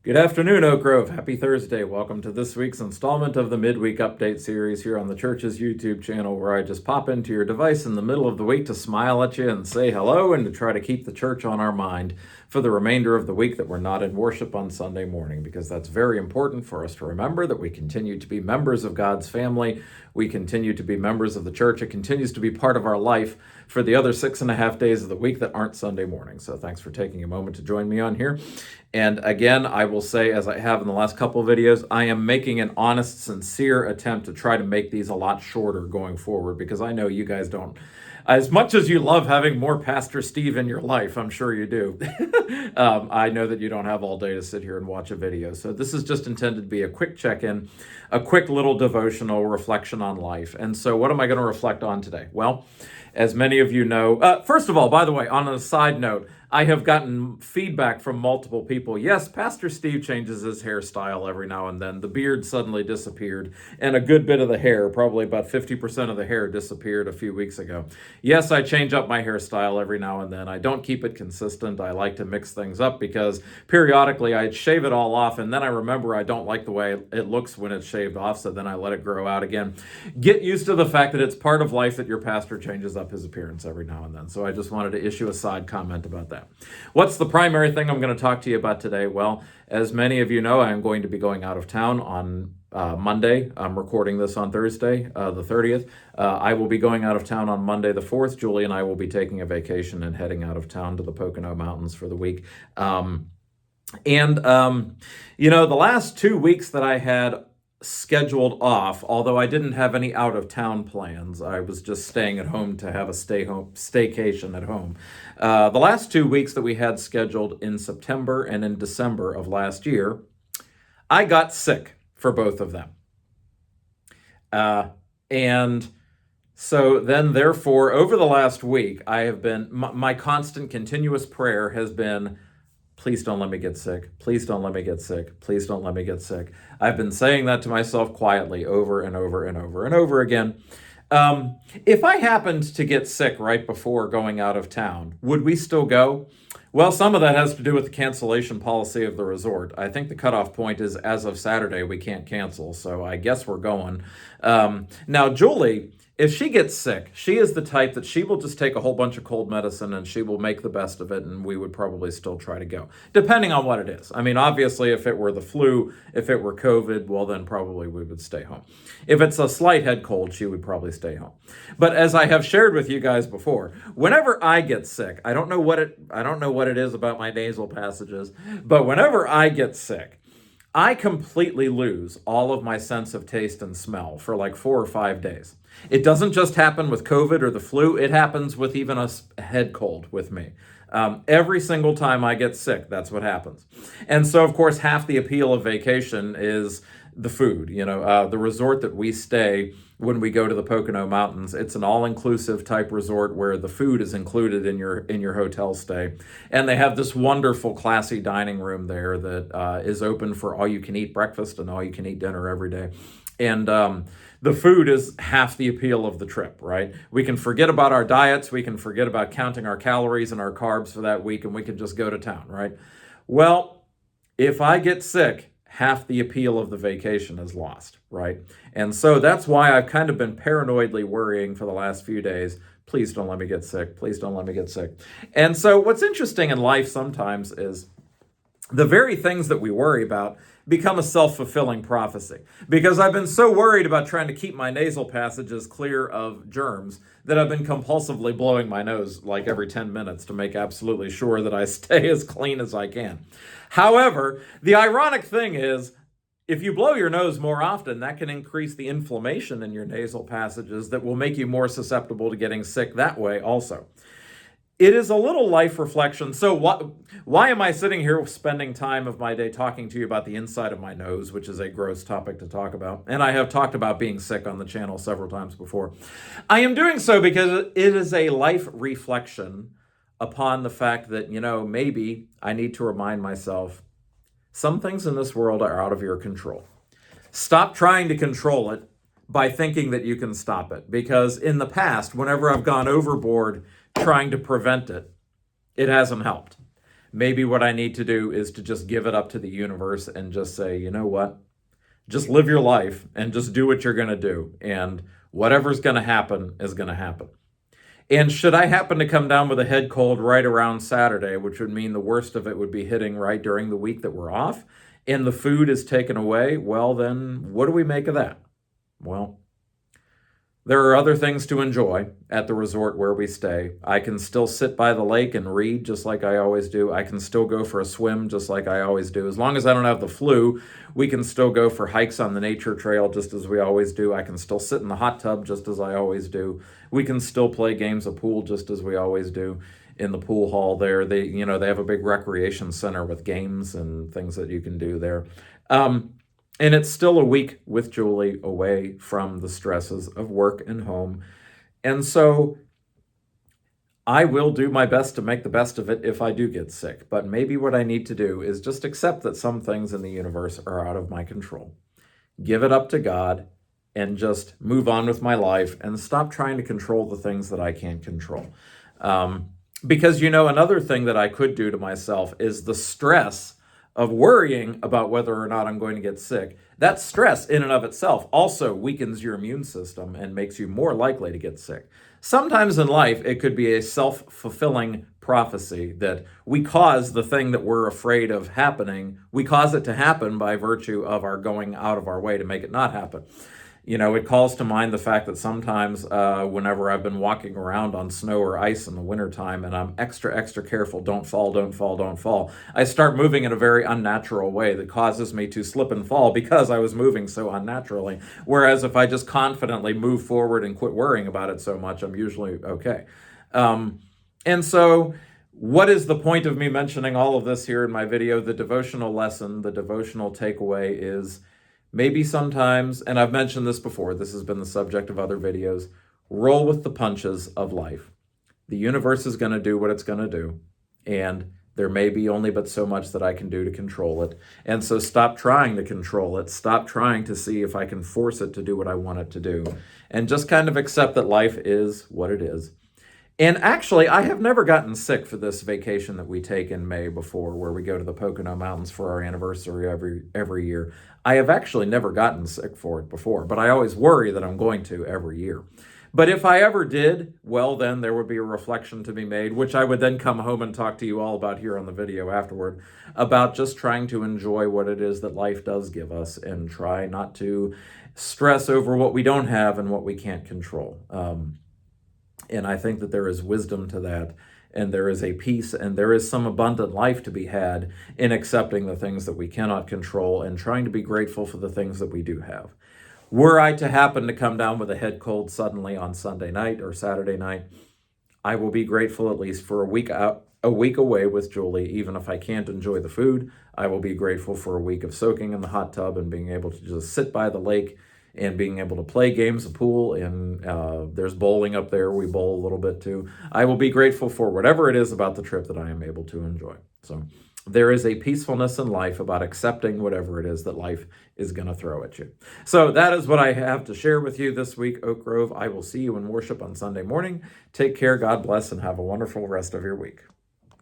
Good afternoon, Oak Grove. Happy Thursday. Welcome to this week's installment of the Midweek Update series here on the church's YouTube channel, where I just pop into your device in the middle of the week to smile at you and say hello and to try to keep the church on our mind for the remainder of the week that we're not in worship on Sunday morning, because that's very important for us to remember that we continue to be members of God's family. We continue to be members of the church. It continues to be part of our life for the other 6.5 days of the week that aren't Sunday morning. So thanks for taking a moment to join me on here. And again, I will say, as I have in the last couple of videos, I am making an honest, sincere attempt to try to make these a lot shorter going forward, because I know you guys don't. As much as you love having more Pastor Steve in your life, I'm sure you do, I know that you don't have all day to sit here and watch a video. So this is just intended to be a quick check-in, a quick little devotional reflection on life. And so what am I going to reflect on today? Well, as many of you know, first of all, by the way, on a side note, I have gotten feedback from multiple people. Yes, Pastor Steve changes his hairstyle every now and then. The beard suddenly disappeared, and a good bit of the hair, probably about 50% of the hair, disappeared a few weeks ago. Yes, I change up my hairstyle every now and then. I don't keep it consistent. I like to mix things up because periodically I shave it all off, and then I remember I don't like the way it looks when it's shaved off, so then I let it grow out again. Get used to the fact that it's part of life that your pastor changes up his appearance every now and then. So I just wanted to issue a side comment about that. What's the primary thing I'm going to talk to you about today? Well, as many of you know, I am going to be going out of town on Monday. I'm recording this on Thursday, the 30th. I will be going out of town on Monday, the 4th. Julie and I will be taking a vacation and heading out of town to the Pocono Mountains for the week. The last 2 weeks that I had scheduled off, although I didn't have any out-of-town plans. I was just staying at home to have a staycation at home. The last 2 weeks that we had scheduled in September and in December of last year, I got sick for both of them. And so then, therefore, over the last week, I have been, my constant, continuous prayer has been, please don't let me get sick. Please don't let me get sick. Please don't let me get sick. I've been saying that to myself quietly over and over and over and over again. If I happened to get sick right before going out of town, would we still go? Well, some of that has to do with the cancellation policy of the resort. I think the cutoff point is as of Saturday, we can't cancel, so I guess we're going. Now, Julie, if she gets sick, she is the type that she will just take a whole bunch of cold medicine and she will make the best of it, and we would probably still try to go, depending on what it is. I mean, obviously, if it were the flu, if it were COVID, well, then probably we would stay home. If it's a slight head cold, she would probably stay home. But as I have shared with you guys before, whenever I get sick, I don't know what it is about my nasal passages, but whenever I get sick, I completely lose all of my sense of taste and smell for like 4 or 5 days. It doesn't just happen with COVID or the flu. It happens with even a head cold with me. Every single time I get sick, that's what happens. And so, of course, half the appeal of vacation is the food. The resort that we stay when we go to the Pocono Mountains, it's an all-inclusive type resort where the food is included in your hotel stay. And they have this wonderful, classy dining room there that is open for all-you-can-eat breakfast and all-you-can-eat dinner every day. And the food is half the appeal of the trip, right? We can forget about our diets. We can forget about counting our calories and our carbs for that week, and we can just go to town, right? Well, if I get sick, half the appeal of the vacation is lost, right? And so that's why I've kind of been paranoidly worrying for the last few days. Please don't let me get sick. Please don't let me get sick. And so what's interesting in life sometimes is the very things that we worry about become a self-fulfilling prophecy. Because I've been so worried about trying to keep my nasal passages clear of germs that I've been compulsively blowing my nose like every 10 minutes to make absolutely sure that I stay as clean as I can. However, the ironic thing is, if you blow your nose more often, that can increase the inflammation in your nasal passages that will make you more susceptible to getting sick that way also. It is a little life reflection. So why am I sitting here spending time of my day talking to you about the inside of my nose, which is a gross topic to talk about? And I have talked about being sick on the channel several times before. I am doing so because it is a life reflection upon the fact that, maybe I need to remind myself some things in this world are out of your control. Stop trying to control it by thinking that you can stop it. Because in the past, whenever I've gone overboard trying to prevent it, it hasn't helped. Maybe what I need to do is to just give it up to the universe and just say, you know what? Just live your life and just do what you're going to do. And whatever's going to happen is going to happen. And should I happen to come down with a head cold right around Saturday, which would mean the worst of it would be hitting right during the week that we're off, and the food is taken away, well, then what do we make of that? Well, there are other things to enjoy at the resort where we stay. I can still sit by the lake and read just like I always do. I can still go for a swim just like I always do. As long as I don't have the flu, we can still go for hikes on the nature trail just as we always do. I can still sit in the hot tub just as I always do. We can still play games of pool just as we always do in the pool hall there. They have a big recreation center with games and things that you can do there. And it's still a week with Julie away from the stresses of work and home. And so I will do my best to make the best of it if I do get sick. But maybe what I need to do is just accept that some things in the universe are out of my control. Give it up to God and just move on with my life and stop trying to control the things that I can't control. Because, another thing that I could do to myself is the stress of worrying about whether or not I'm going to get sick. That stress in and of itself also weakens your immune system and makes you more likely to get sick. Sometimes in life, it could be a self-fulfilling prophecy that we cause the thing that we're afraid of happening. We cause it to happen by virtue of our going out of our way to make it not happen. It calls to mind the fact that sometimes whenever I've been walking around on snow or ice in the wintertime and I'm extra careful, don't fall, I start moving in a very unnatural way that causes me to slip and fall because I was moving so unnaturally. Whereas if I just confidently move forward and quit worrying about it so much, I'm usually okay. And so what is the point of me mentioning all of this here in my video? The devotional lesson, the devotional takeaway is, maybe sometimes, and I've mentioned this before, this has been the subject of other videos, roll with the punches of life. The universe is going to do what it's going to do, and there may be only but so much that I can do to control it. And so stop trying to control it. Stop trying to see if I can force it to do what I want it to do. And just kind of accept that life is what it is. And actually, I have never gotten sick for this vacation that we take in May before, where we go to the Pocono Mountains for our anniversary every year. I have actually never gotten sick for it before, but I always worry that I'm going to every year. But if I ever did, well, then there would be a reflection to be made, which I would then come home and talk to you all about here on the video afterward, about just trying to enjoy what it is that life does give us and try not to stress over what we don't have and what we can't control. And I think that there is wisdom to that, and there is a peace, and there is some abundant life to be had in accepting the things that we cannot control and trying to be grateful for the things that we do have. Were I to happen to come down with a head cold suddenly on Sunday night or Saturday night, I will be grateful at least for a week away with Julie. Even if I can't enjoy the food, I will be grateful for a week of soaking in the hot tub and being able to just sit by the lake and being able to play games of pool, and there's bowling up there. We bowl a little bit too. I will be grateful for whatever it is about the trip that I am able to enjoy. So there is a peacefulness in life about accepting whatever it is that life is going to throw at you. So that is what I have to share with you this week, Oak Grove. I will see you in worship on Sunday morning. Take care, God bless, and have a wonderful rest of your week.